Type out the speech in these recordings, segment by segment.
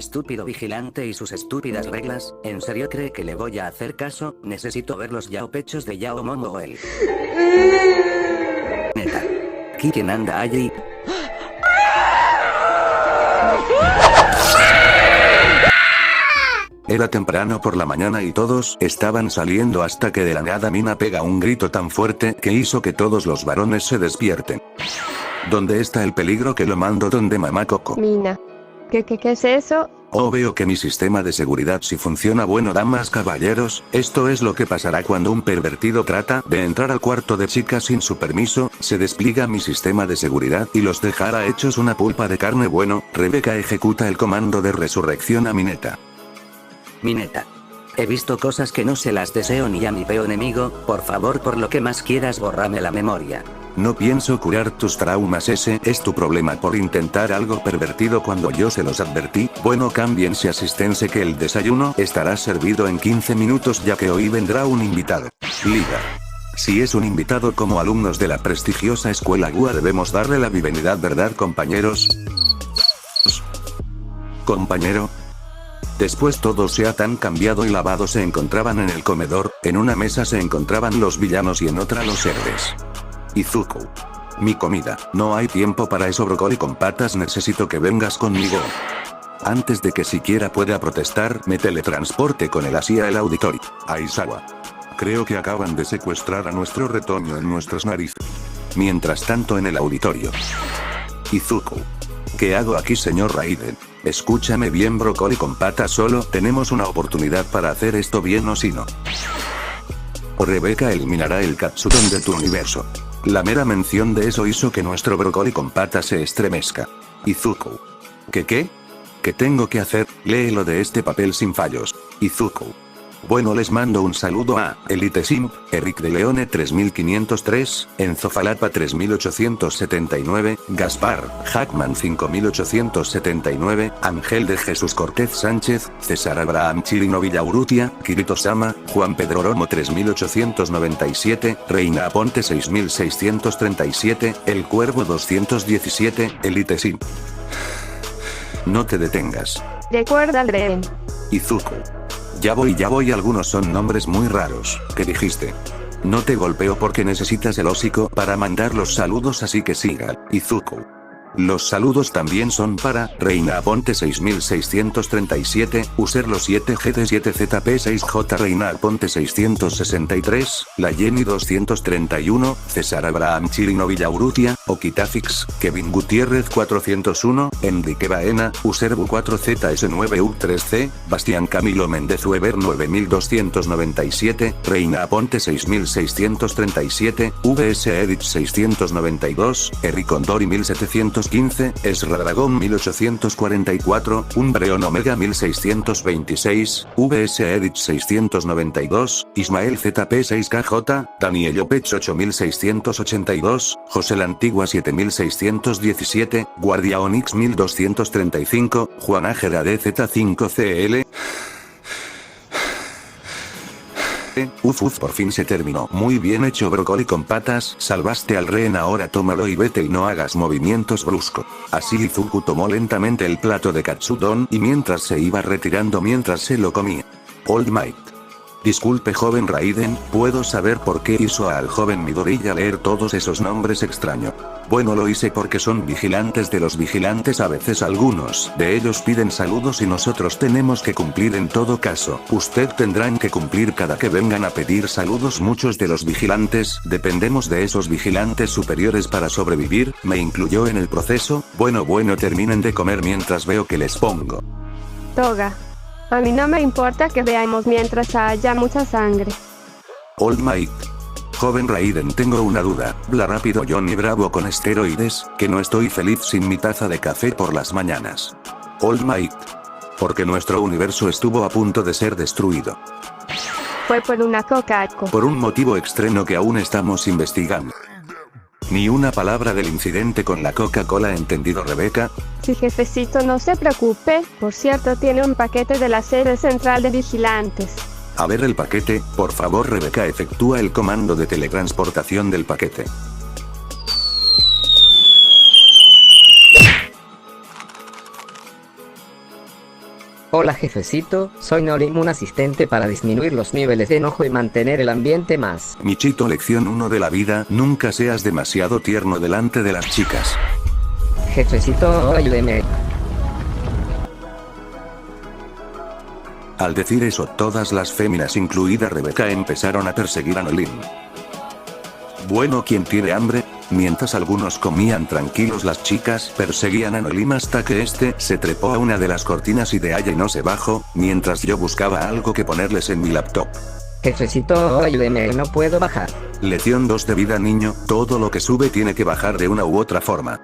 estúpido vigilante y sus estúpidas reglas. ¿En serio cree que le voy a hacer caso? Necesito ver los Yao pechos de Yao Momo o él. Neta. ¿Quién anda allí? Era temprano por la mañana y todos estaban saliendo hasta que de la nada Mina pega un grito tan fuerte que hizo que todos los varones se despierten. ¿Dónde está el peligro que lo mando donde mamá Coco? Mina. ¿Qué es eso? Oh, veo que mi sistema de seguridad sí funciona. Bueno, damas, caballeros, esto es lo que pasará cuando un pervertido trata de entrar al cuarto de chicas sin su permiso. Se despliega mi sistema de seguridad y los dejará hechos una pulpa de carne. Bueno, Rebeca ejecuta el comando de resurrección a Mineta. Mineta. He visto cosas que no se las deseo ni a mi peor enemigo. Por favor, por lo que más quieras, bórrame la memoria. No pienso curar tus traumas, ese es tu problema por intentar algo pervertido cuando yo se los advertí. Bueno, cámbiense asistencia que el desayuno estará servido en 15 minutos ya que hoy vendrá un invitado. Liga. Si es un invitado como alumnos de la prestigiosa escuela GUA debemos darle la bienvenida, ¿verdad, compañeros? Compañero. Después todo se ha tan cambiado y lavado. Se encontraban en el comedor, en una mesa se encontraban los villanos y en otra los héroes. Izuku. Mi comida, no hay tiempo para eso. Brócoli con patas, necesito que vengas conmigo. Antes de que siquiera pueda protestar, me teletransporte con él hacia el auditorio. Aizawa. Creo que acaban de secuestrar a nuestro retoño en nuestras narices. Mientras tanto en el auditorio. Izuku. ¿Qué hago aquí, señor Raiden? Escúchame bien, Brócoli con patas, solo tenemos una oportunidad para hacer esto bien o si no. O Rebeca eliminará el Katsudon de tu universo. La mera mención de eso hizo que nuestro Brócoli con patas se estremezca. Izuku. ¿Qué? ¿Qué tengo que hacer? Léelo de este papel sin fallos. Izuku. Bueno, les mando un saludo a Elite Simp, Eric de Leone 3503, Enzo Falapa 3879, Gaspar, Hackman 5879, Ángel de Jesús Cortez Sánchez, César Abraham Chirino Villaurrutia, Kirito Sama, Juan Pedro Romo 3897, Reina Aponte 6637, El Cuervo 217, Elite Simp. No te detengas. Recuerda al rehén. Izuku. Ya voy, algunos son nombres muy raros. ¿Qué dijiste? No te golpeo porque necesitas el hocico para mandar los saludos, así que siga, Izuku. Los saludos también son para Reina Aponte 6637, Userlo 7GD7ZP6J, Reina Aponte 663, La Jenny 231, César Abraham Chirino Villaurrutia, Okitafix, Kevin Gutiérrez 401, Enrique Baena, Userbu 4ZS9U3C, Bastián Camilo Méndez Weber 9297, Reina Aponte 6637, VS Edit 692, Ericondori 1715, Esra Dragón 1844, Umbreon Omega 1626, VS Edit 692, Ismael ZP 6KJ, Daniel Opech 8682, José la Antigua 7617, Guardia Onyx 1235, Juan Ágera DZ5CL. Por fin se terminó. Muy bien hecho, Brócoli con patas, salvaste al rehén, ahora tómalo y vete y no hagas movimientos bruscos. Así Izuku tomó lentamente el plato de katsudon y mientras se iba retirando mientras se lo comía. All Might. Disculpe, joven Raiden, ¿puedo saber por qué hizo al joven Midoriya leer todos esos nombres extraños? Bueno, lo hice porque son vigilantes de los vigilantes. A veces algunos de ellos piden saludos y nosotros tenemos que cumplir. En todo caso, usted tendrán que cumplir cada que vengan a pedir saludos. Muchos de los vigilantes dependemos de esos vigilantes superiores para sobrevivir. ¿Me incluyó en el proceso? Bueno, terminen de comer mientras veo que les pongo. Toga. A mí no me importa que veamos mientras haya mucha sangre. All Might. Joven Raiden, tengo una duda. Habla rápido. Johnny Bravo con esteroides, que no estoy feliz sin mi taza de café por las mañanas. All Might. Porque nuestro universo estuvo a punto de ser destruido. Fue por una Coca-Cola. Por un motivo extraño que aún estamos investigando. Ni una palabra del incidente con la Coca-Cola, ¿entendido, Rebeca? Sí, jefecito, no se preocupe. Por cierto, tiene un paquete de la sede central de vigilantes. A ver el paquete, por favor. Rebeca efectúa el comando de teletransportación del paquete. Hola jefecito, soy Norim, un asistente para disminuir los niveles de enojo y mantener el ambiente más. Michito, lección 1 de la vida, nunca seas demasiado tierno delante de las chicas. Jefecito, ayúdeme. Al decir eso, todas las féminas, incluida Rebeca, empezaron a perseguir a Nolim. Bueno, ¿quién tiene hambre? Mientras algunos comían tranquilos, las chicas perseguían a Nolim hasta que este se trepó a una de las cortinas y de allí no se bajó, mientras yo buscaba algo que ponerles en mi laptop. Jefecito, ayúdeme, no puedo bajar. Lección 2 de vida, niño, todo lo que sube tiene que bajar de una u otra forma.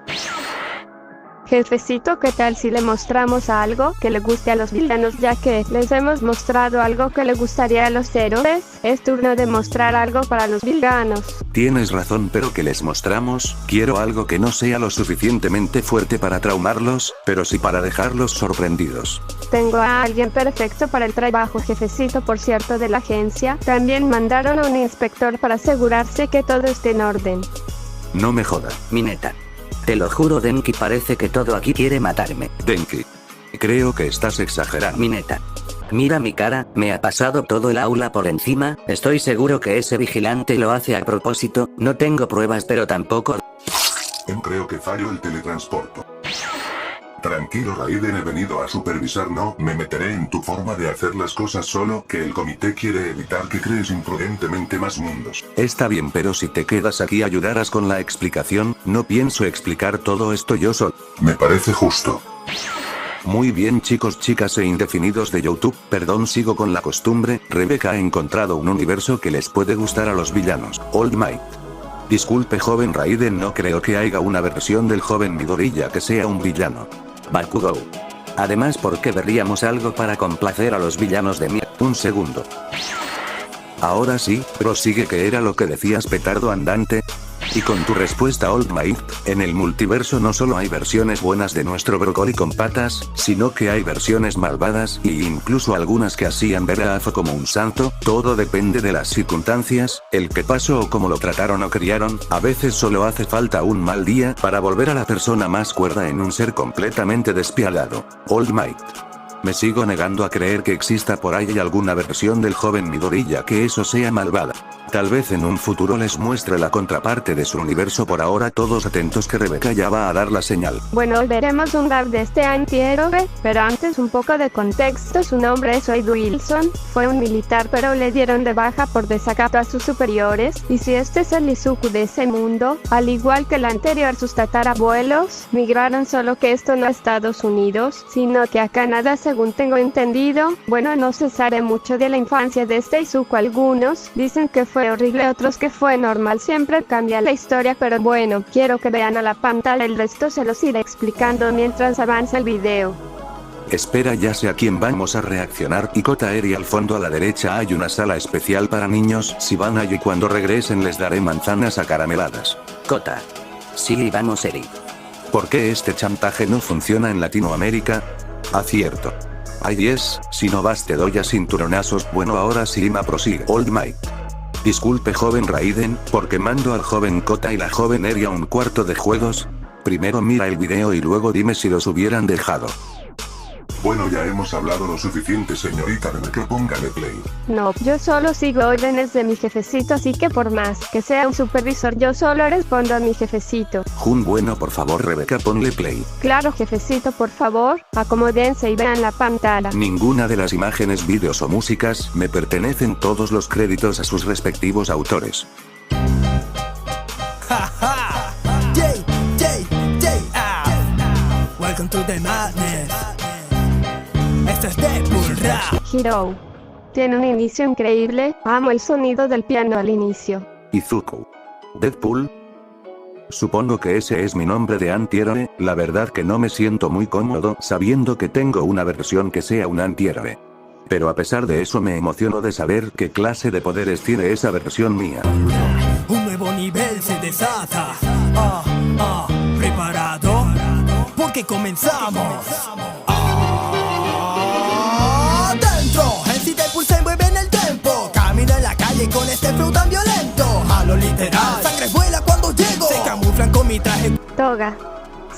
Jefecito, ¿qué tal si le mostramos algo que le guste a los villanos, ya que les hemos mostrado algo que le gustaría a los héroes? Es turno de mostrar algo para los villanos. Tienes razón, pero ¿qué les mostramos? Quiero algo que no sea lo suficientemente fuerte para traumarlos, pero sí para dejarlos sorprendidos. Tengo a alguien perfecto para el trabajo, jefecito, por cierto, de la agencia. También mandaron a un inspector para asegurarse que todo esté en orden. No me joda. Mineta. Te lo juro, Denki, parece que todo aquí quiere matarme. Denki. Creo que estás exagerando. Mineta. Mira mi cara, me ha pasado todo el aula por encima, estoy seguro que ese vigilante lo hace a propósito, no tengo pruebas pero tampoco... Creo que falló el teletransporto. Tranquilo Raiden, he venido a supervisar, no me meteré en tu forma de hacer las cosas, solo que el comité quiere evitar que crees imprudentemente más mundos. Está bien, pero si te quedas aquí ayudarás con la explicación, no pienso explicar todo esto yo solo. Me parece justo. Muy bien, chicos, chicas e indefinidos de YouTube, perdón, sigo con la costumbre. Rebeca ha encontrado un universo que les puede gustar a los villanos. All Might. Disculpe, joven Raiden, no creo que haya una versión del joven Midoriya que sea un villano. Bakugou. Además, ¿por qué veríamos algo para complacer a los villanos de mierda? Un segundo. Ahora sí, prosigue, que era lo que decías, petardo andante. Y con tu respuesta, Old Might, en el multiverso no solo hay versiones buenas de nuestro brócoli con patas, sino que hay versiones malvadas, y incluso algunas que hacían ver a Afo como un santo. Todo depende de las circunstancias, el que pasó o cómo lo trataron o criaron. A veces solo hace falta un mal día para volver a la persona más cuerda en un ser completamente despiadado. Old Might. Me sigo negando a creer que exista por ahí alguna versión del joven Midoriya que eso sea malvada. Tal vez en un futuro les muestre la contraparte de su universo. Por ahora todos atentos que Rebeca ya va a dar la señal. Bueno, veremos un rap de este antihéroe, pero antes un poco de contexto. Su nombre es Wade Wilson, fue un militar pero le dieron de baja por desacato a sus superiores, y si este es el Izuku de ese mundo, al igual que el anterior, sus tatarabuelos migraron, solo que esto no a Estados Unidos, sino que a Canadá, según tengo entendido. Bueno, no se sabe mucho de la infancia de este Izuku, algunos dicen que fue horrible, otros que fue normal, siempre cambia la historia, pero bueno, quiero que vean a la pantalla, el resto se los iré explicando mientras avanza el video. Espera, ya sé a quién vamos a reaccionar. Y Kota Eri, al fondo a la derecha hay una sala especial para niños, si van allí cuando regresen les daré manzanas acarameladas. Kota. Sí, vamos, Eri. ¿Por qué este chantaje no funciona en Latinoamérica? Acierto. Ay, 10, si no vas te doy a cinturonazos. Bueno, ahora sí, Ima prosigue. Old Might. Disculpe, joven Raiden, porque mando al joven Kota y la joven Eri a un cuarto de juegos. Primero mira el video y luego dime si los hubieran dejado. Bueno, ya hemos hablado lo suficiente, señorita Rebeca, póngale play. No, yo solo sigo órdenes de mi jefecito, así que por más que sea un supervisor, yo solo respondo a mi jefecito. Jun, bueno, por favor Rebeca, ponle play. Claro, jefecito, por favor, acomódense y vean la pantalla. Ninguna de las imágenes, vídeos o músicas me pertenecen, todos los créditos a sus respectivos autores. Welcome to the madness. Esto es Deadpool Rap. Hero. Tiene un inicio increíble, amo el sonido del piano al inicio. Izuku. Deadpool. Supongo que ese es mi nombre de antihéroe. La verdad que no me siento muy cómodo sabiendo que tengo una versión que sea un antihéroe. Pero a pesar de eso me emociono de saber qué clase de poderes tiene esa versión mía. Un nuevo nivel se desata. ¿Preparado? Porque comenzamos. Dentro, el si Deadpool se mueve en el tiempo. Camina en la calle con este flow tan violento. A lo literal, sangre vuela cuando llego. Se camuflan con mi traje. Toga.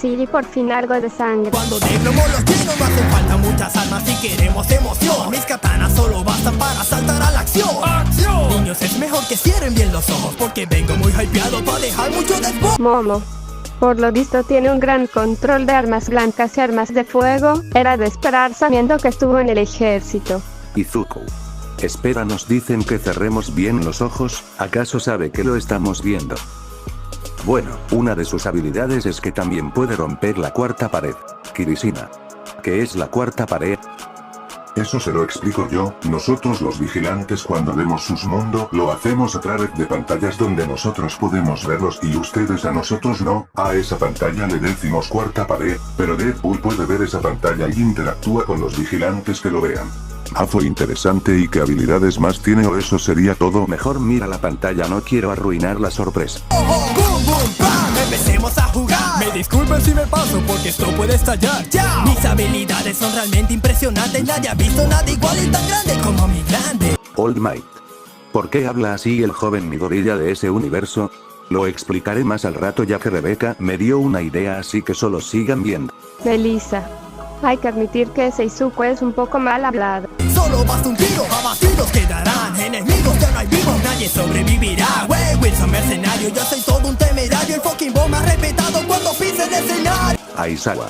Sí, y por fin algo de sangre. Cuando de plomo los lleno no hacen falta muchas armas si queremos emoción. Mis katanas solo bastan para saltar a la acción. ¡Acción! Niños, es mejor que cierren bien los ojos porque vengo muy hypeado para dejar mucho después. Momo. Por lo visto tiene un gran control de armas blancas y armas de fuego. Era de esperar sabiendo que estuvo en el ejército. Izuku. Espera, nos dicen que cerremos bien los ojos, ¿acaso sabe que lo estamos viendo? Bueno, una de sus habilidades es que también puede romper la cuarta pared. Kirishima. ¿Qué es la cuarta pared? Eso se lo explico yo. Nosotros los vigilantes cuando vemos sus mundos lo hacemos a través de pantallas donde nosotros podemos verlos y ustedes a nosotros no. A esa pantalla le decimos cuarta pared, pero Deadpool puede ver esa pantalla y interactúa con los vigilantes que lo vean. Fue interesante. ¿Y qué habilidades más tiene o eso sería todo? Mejor mira la pantalla, no quiero arruinar la sorpresa. Boom, boom, bam, empecemos a jugar. Me disculpen si me paso porque esto puede estallar. Ya. Mis habilidades son realmente impresionantes. Nadie ha visto nada igual y tan grande como mi grande. All Might. ¿Por qué habla así el joven Midoriya de ese universo? Lo explicaré más al rato ya que Rebeca me dio una idea, así que solo sigan viendo. Melissa. Hay que admitir que ese Izuku es un poco mal hablado. Solo basta un tiro, abatidos quedarán. Enemigos ya no hay vivos, nadie sobrevivirá. Wey, Wilson mercenario, yo soy todo un temerario. El fucking bomb más respetado cuando pise el escenario. Aizawa.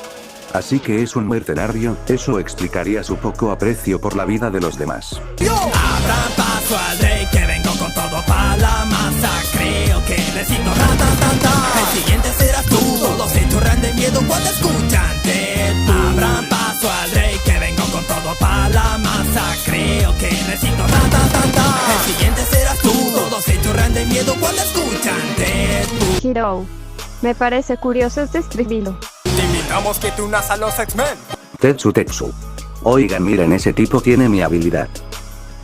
Así que es un mercenario, eso explicaría su poco aprecio por la vida de los demás. Abran paso al rey que vengo con todo pa' la masacre. Ok, necesito ratatata. El siguiente serás tú. Todos se chorran de miedo cuando escuchan Deadpool. Abran paso al rey que vengo con todo pa' la masacre. Ok, necesito ratatata. El siguiente serás tú. Todos se chorran de miedo cuando escuchan Deadpool. Hiro. Me parece curioso este estribillo. Te invitamos que te unas a los X-Men. Tetsu. Oigan, miren, ese tipo tiene mi habilidad.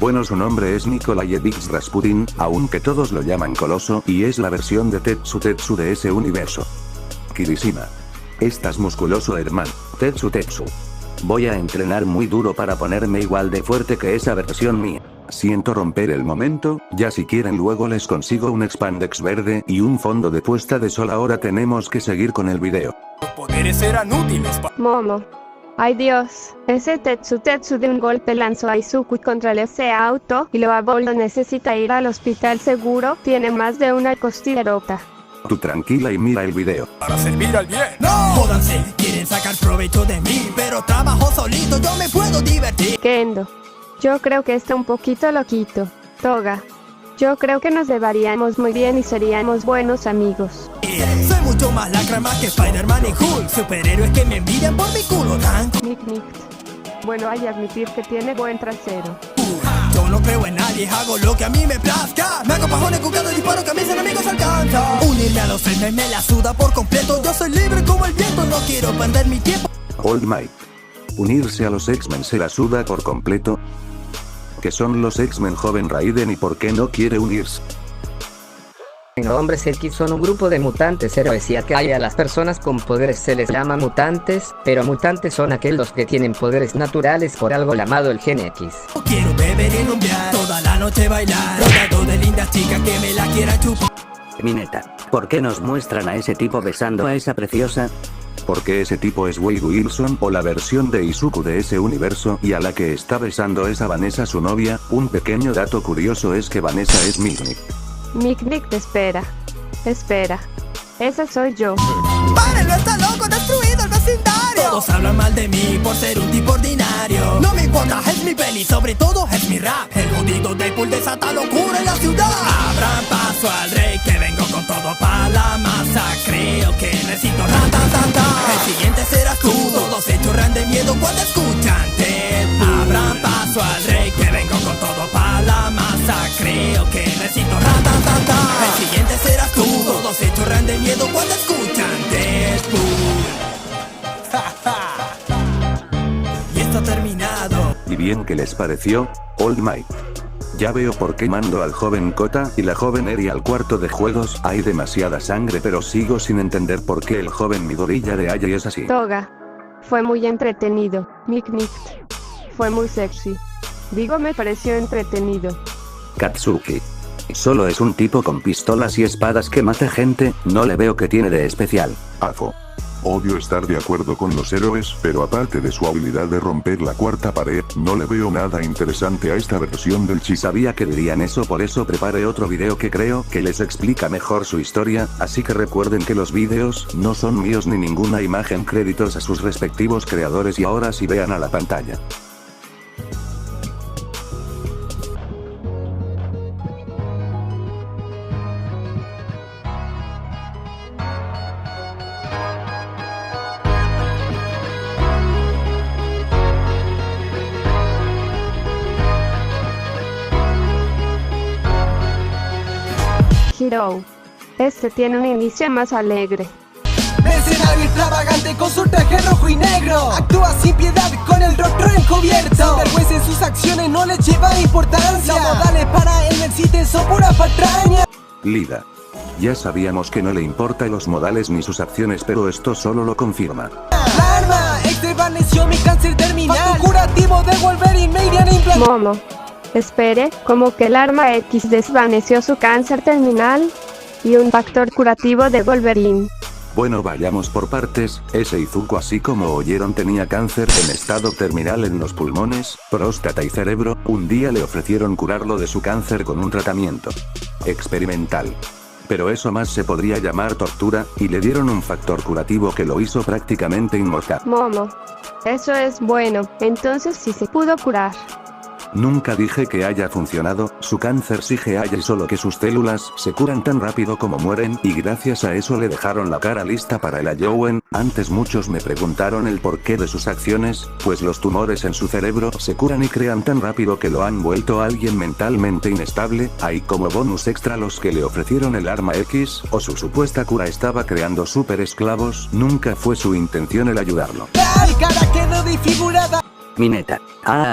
Bueno, su nombre es Nikolayevich Rasputin, aunque todos lo llaman Coloso, y es la versión de Tetsu de ese universo. Kirishima. Estás musculoso, hermano. Tetsu. Voy a entrenar muy duro para ponerme igual de fuerte que esa versión mía. Siento romper el momento, ya si quieren luego les consigo un expandex verde y un fondo de puesta de sol. Ahora tenemos que seguir con el video. Los poderes eran útiles Momo. Ay Dios, ese Tetsu de un golpe lanzó a Izuku contra ese auto y lo abuelo necesita ir al hospital seguro, tiene más de una costilla rota. Tú tranquila y mira el video. para servir al bien. ¡No! Jódanse, quieren sacar provecho de mí, pero trabajo solito, yo me puedo divertir. Kendo. Yo creo que está un poquito loquito. Toga. Yo creo que nos llevaríamos muy bien y seríamos buenos amigos. Soy mucho más lacra más que Spider-Man y Hulk. Superhéroes que me envidian por mi culo tan. Nick. Bueno, hay que admitir que tiene buen trasero. Yo no creo en nadie, hago lo que a mí me plazca. Me hago pajones con cada disparo que a mis enemigos alcanza. Unirme a los X-Men me la suda por completo. Yo soy libre como el viento, no quiero perder mi tiempo. All Might. Unirse a los X-Men se la suda por completo. ¿Qué son los X-Men, joven Raiden, y por qué no quiere unirse? Los hombres X son un grupo de mutantes héroes y acá a las personas con poderes se les llama mutantes, pero mutantes son aquellos que tienen poderes naturales por algo llamado el gen X. Quiero beber y rumbear, toda la noche bailar, rodeado de lindas chicas que me la quieran chupar. Mineta, ¿por qué nos muestran a ese tipo besando a esa preciosa? Porque ese tipo es Wade Wilson o la versión de Izuku de ese universo y a la que está besando es a Vanessa, su novia. Un pequeño dato curioso es que Vanessa es Mick. Mick, espera. Esa soy yo. ¡Párenlo, está loco, destruido el vecindario! Todos hablan mal de mí por ser un tipo ordinario. No me importa, es mi peli, sobre todo es mi rap. El jodido Deadpool desata locura en la ciudad. Abran paso al rey que vengo con todo pa' la masa. Creo que necesito ratatata. El siguiente serás tú. Todos se chorran de miedo cuando escuchan Deadpool. Abran paso al rey que vengo con todo pa' la masa. Creo que necesito ratatata. El siguiente serás tú. Todos se chorran de miedo cuando escuchan Deadpool. Y esto ha terminado. ¿Y bien qué les pareció? All Might. Ya veo por qué mando al joven Kota y la joven Eri al cuarto de juegos. Hay demasiada sangre, pero sigo sin entender por qué el joven Midoriya de Aya es así. Toga. Fue muy entretenido. Mick. Fue muy sexy. Digo, me pareció entretenido. Katsuki. Solo es un tipo con pistolas y espadas que mata gente, no le veo que tiene de especial. Afo. Odio estar de acuerdo con los héroes, pero aparte de su habilidad de romper la cuarta pared, no le veo nada interesante a esta versión del chiste. Sabía que dirían eso, por eso preparé otro video que creo que les explica mejor su historia, así que recuerden que los videos no son míos ni ninguna imagen, créditos a sus respectivos creadores. Y ahora sí vean a la pantalla. Hero. Este tiene un inicio más alegre. Mercenario extravagante con su traje rojo y negro. Actúa sin piedad con el rostro encubierto. Sin vergüenza en sus acciones, no le lleva importancia. Los modales para él no existen, son pura patraña. Lida. Ya sabíamos que no le importan los modales ni sus acciones, pero esto solo lo confirma. La arma desvaneció mi cáncer terminal. Factor curativo de Wolverine me irían a implantar. Momo. Espere, como que el arma X desvaneció su cáncer terminal y un factor curativo de Wolverine. Bueno, vayamos por partes. Ese Izuku, así como oyeron, tenía cáncer en estado terminal en los pulmones, próstata y cerebro. Un día le ofrecieron curarlo de su cáncer con un tratamiento experimental. Pero eso más se podría llamar tortura, y le dieron un factor curativo que lo hizo prácticamente inmortal. Momo. Eso es bueno, entonces sí se pudo curar. Nunca dije que haya funcionado, su cáncer sigue allí, solo que sus células se curan tan rápido como mueren, y gracias a eso le dejaron la cara lista para el Ayouen. Antes muchos me preguntaron el porqué de sus acciones, pues los tumores en su cerebro se curan y crean tan rápido que lo han vuelto a alguien mentalmente inestable. Hay como bonus extra los que le ofrecieron el arma X, o su supuesta cura estaba creando super esclavos. Nunca fue su intención el ayudarlo. Mi cara quedó desfigurada. Mineta.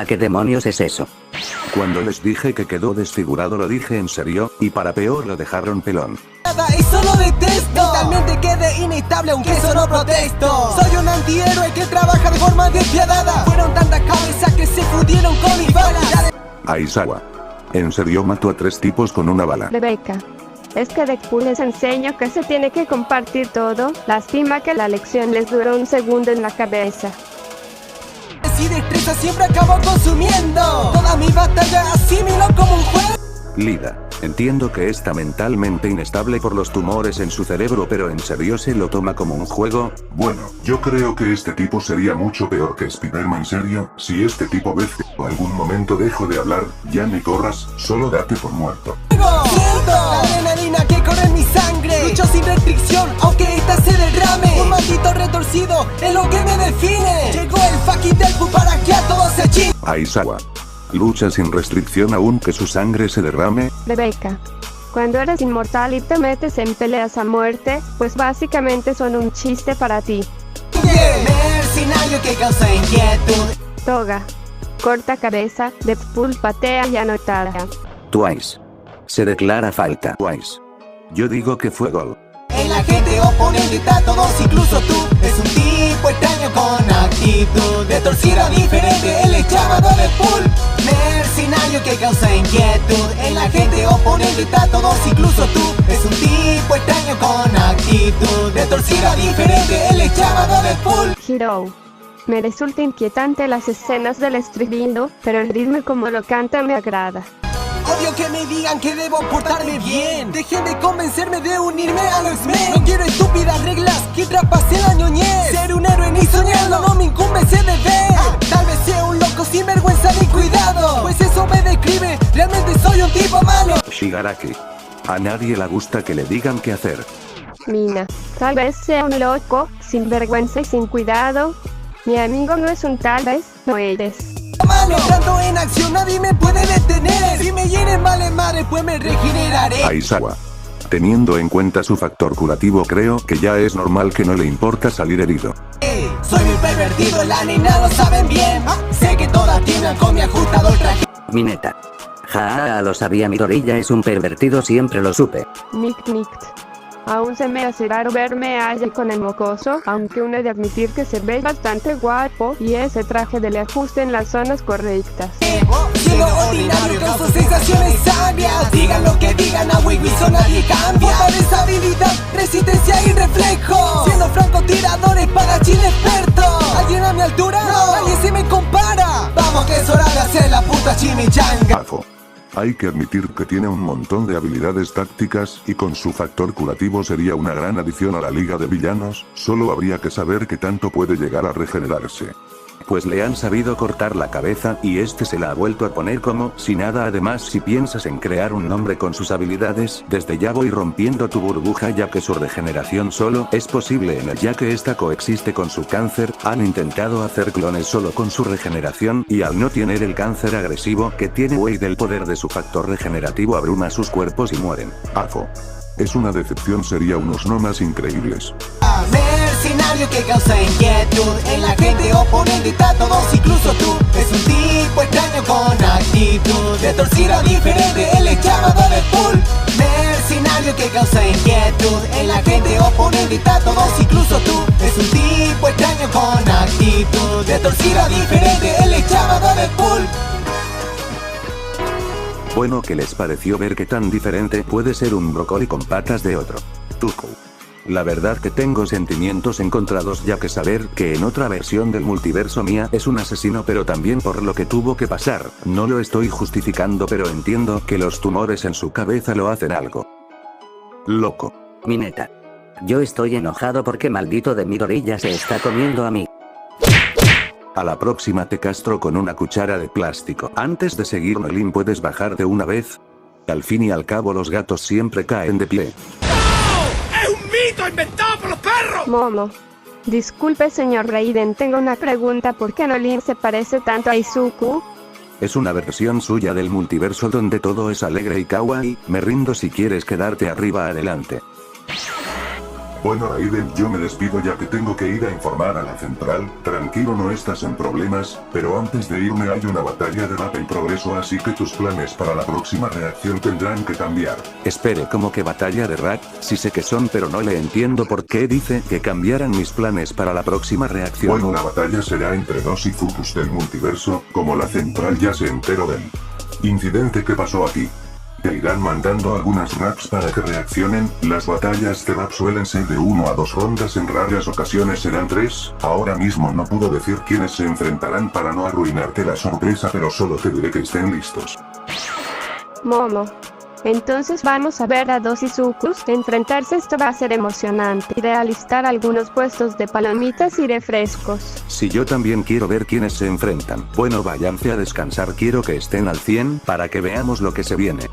¿Qué demonios es eso? Cuando les dije que quedó desfigurado lo dije en serio, y para peor lo dejaron pelón. Eso lo detesto. Mentalmente quedé inestable, aunque eso no protesto. Soy un antihéroe que trabaja de forma despiadada. Fueron tantas cabezas que se fundieron con mis balas. Aizawa. En serio mato a 3 tipos con una bala. Rebeca. Es que Deadpool les enseñó que se tiene que compartir todo. Lástima que la lección les duró un segundo en la cabeza. Si destreza siempre acabo consumiendo. Toda mi batalla asimilo como un juego. Lida. Entiendo que está mentalmente inestable por los tumores en su cerebro, pero en serio se lo toma como un juego. Bueno, yo creo que este tipo sería mucho peor que Spider-Man. Serio, si este tipo ve que en algún momento dejo de hablar, ya me corras, solo date por muerto. Siento la adrenalina que corre en mi sangre. Lucho sin restricción, aunque esta se derrame. Un maldito retorcido es lo que me define. Llegó el fucking Deadpool para que a todos se chin. Aizawa. Lucha sin restricción aunque su sangre se derrame. Rebeca. Cuando eres inmortal y te metes en peleas a muerte, pues básicamente son un chiste para ti. Mercenario que causa inquietud. Toga. Corta cabeza, Deadpool patea y anotada. Twice. Se declara falta. Twice. Yo digo que fue gol. El agente oponente está todos, incluso tú. Es un tipo extraño con actitud de torcida diferente, él es llamado Deadpool. Mercenario que causa inquietud. El agente oponente está todos, incluso tú. Es un tipo extraño con actitud de torcida diferente, él es llamado Deadpool. Hero. Me resulta inquietante las escenas del estribillo, pero el ritmo como lo canta me agrada. Odio que me digan que debo portarme bien. Dejen de convencerme de unirme a los X-Men. No quiero estúpidas reglas que traspasen la ñoñez. Ser un héroe ni soñarlo no me incumbe ese deber. Tal vez sea un loco sin vergüenza ni cuidado, pues eso me describe, realmente soy un tipo malo. Shigaraki. A nadie le gusta que le digan qué hacer. Mina. Tal vez sea un loco, sin vergüenza y sin cuidado. Mi amigo no es un tal vez, no eres. Entrando en acción nadie me puede detener. Si me hieren vale madre, pues me regeneraré. Aizawa. Teniendo en cuenta su factor curativo, creo que ya es normal que no le importa salir herido. Soy muy pervertido, la nena lo saben bien. Sé que todas tiemblan con mi ajustador traje. Mineta. Lo sabía, Midoriya es un pervertido, siempre lo supe. Nick. Aún se me hace raro verme allí con el mocoso, aunque uno he de admitir que se ve bastante guapo y ese traje de le ajuste en las zonas correctas. Siendo ordinario causa sensaciones sabias. Digan lo que digan, a Wilson nadie cambia. Fortaleza, habilidad, resistencia y reflejo. Siendo francotirador, espadachín experto. ¿Alguien a mi altura? No. Nadie se me compara. Vamos que es hora de hacer la puta chimichanga. Afo. Hay que admitir que tiene un montón de habilidades tácticas, y con su factor curativo sería una gran adición a la liga de villanos, solo habría que saber qué tanto puede llegar a regenerarse. Pues le han sabido cortar la cabeza y este se la ha vuelto a poner como si nada. Además, si piensas en crear un nombre con sus habilidades, desde ya voy rompiendo tu burbuja, ya que su regeneración solo es posible en él, ya que esta coexiste con su cáncer. Han intentado hacer clones solo con su regeneración, y al no tener el cáncer agresivo que tiene Wade, el poder de su factor regenerativo abruma sus cuerpos y mueren. Afo. Es una decepción, sería unos nomas increíbles. Mercenario que causa inquietud en la gente oponente, está todos incluso tú. Es un tipo extraño con actitud de torcida diferente, él es llamado de pool. Mercenario que causa inquietud en la gente oponente, está todos incluso tú. Es un tipo extraño con actitud de torcida diferente, él es llamado de pool. Bueno, ¿qué les pareció ver qué tan diferente puede ser un brócoli con patas de otro? Zuko. La verdad que tengo sentimientos encontrados, ya que saber que en otra versión del multiverso Mia es un asesino, pero también por lo que tuvo que pasar. No lo estoy justificando, pero entiendo que los tumores en su cabeza lo hacen algo loco. Mineta. Yo estoy enojado porque maldito de Midori ya se está comiendo a mí. A la próxima te castro con una cuchara de plástico. Antes de seguir, Noelin, ¿puedes bajar de una vez? Al fin y al cabo los gatos siempre caen de pie. ¡Es un mito inventado por los perros! Momo. Disculpe, señor Raiden, tengo una pregunta. ¿Por qué Noelin se parece tanto a Izuku? Es una versión suya del multiverso donde todo es alegre y kawaii. Me rindo, si quieres quedarte arriba, adelante. Bueno, Raiden, yo me despido ya que tengo que ir a informar a la central. Tranquilo, no estás en problemas, pero antes de irme hay una batalla de rap en progreso, así que tus planes para la próxima reacción tendrán que cambiar. Espere, ¿cómo que batalla de rap? Sí sé que son, pero no le entiendo por qué dice que cambiaran mis planes para la próxima reacción. Bueno, la batalla será entre dos Izukus del multiverso, como la central ya se enteró del incidente que pasó aquí. Te irán mandando algunas raps para que reaccionen. Las batallas de rap suelen ser de 1 a 2 rondas, en raras ocasiones serán 3. Ahora mismo no puedo decir quiénes se enfrentarán para no arruinarte la sorpresa, pero solo te diré que estén listos. Momo. Entonces vamos a ver a dos Izukus enfrentarse. Esto va a ser emocionante. Iré a alistar algunos puestos de palomitas y refrescos. Si yo también quiero ver quiénes se enfrentan. Bueno, váyanse a descansar, quiero que estén al 100 para que veamos lo que se viene.